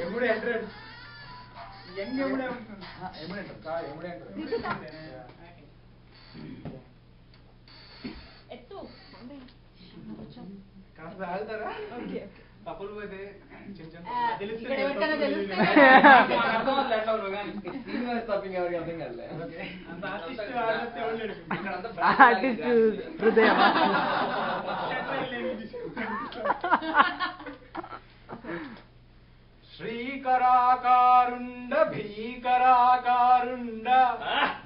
ఎముడు ఎంట్రడ్ young ఎముడు ఎముడు enter ఎముడు enter ఎత్తు కాస్త ఆగుతారా okay couple పోతే ఇక్కడ ఎవరికైనా తెలుస్తే ఆర్టిస్ట్ హృదయం శ్రీకరాకారుండ భీకరాకారుండ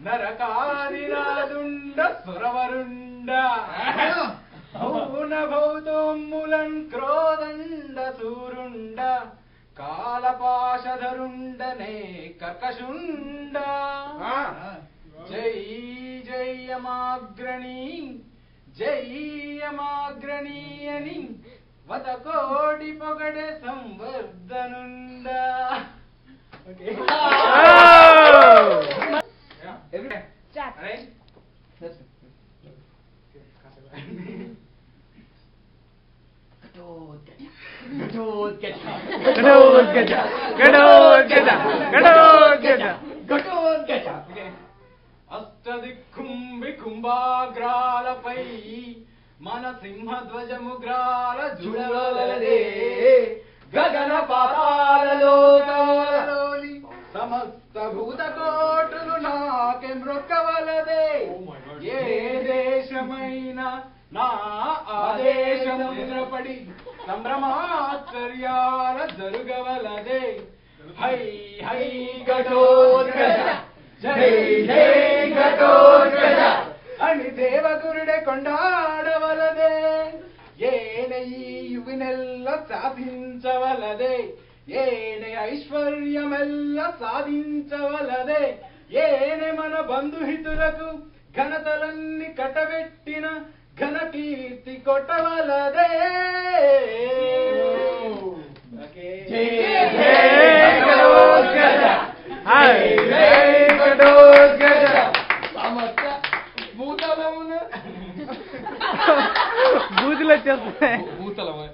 నరకాదినాదుండ సురవరుండ భౌన భౌతోమ్ములన్ క్రోదండ సూరుండ కాలపాశధరుండనే కర్కశుండ జై జయమాగ్రణీ జయమాగ్రణీ అని వద కోటి పొగడే సంవర్ధనుండ ఓకే అష్టదిక్కుంబి కుంభాగ్రాలపై మన సింహధ్వజముగ్రాల జుడవలదే గగన పాతాళలోని సమస్త భూతకోటులు నాకే మ్రొక్కవలదే ఏ దేశమైన నా ఆదేశముద్రపడి సంభ్రమాశ్చర్యాల జరుగవలదే హై హై ఘటోత్కచ జై జై ఘటోత్కచ అని దేవగురుడే కొండాడవలదే ఏనే ఈ యువినెల్ల సాధించవలదే ఏనే ఐశ్వర్యమెల్ల సాధించవలదే ఏనే మన బంధుహితులకు ఘనతలన్నీ కట్టబెట్టిన ఘన కీర్తి కొట్టవలదే బూతులు వచ్చేస్తాయి భూతలమే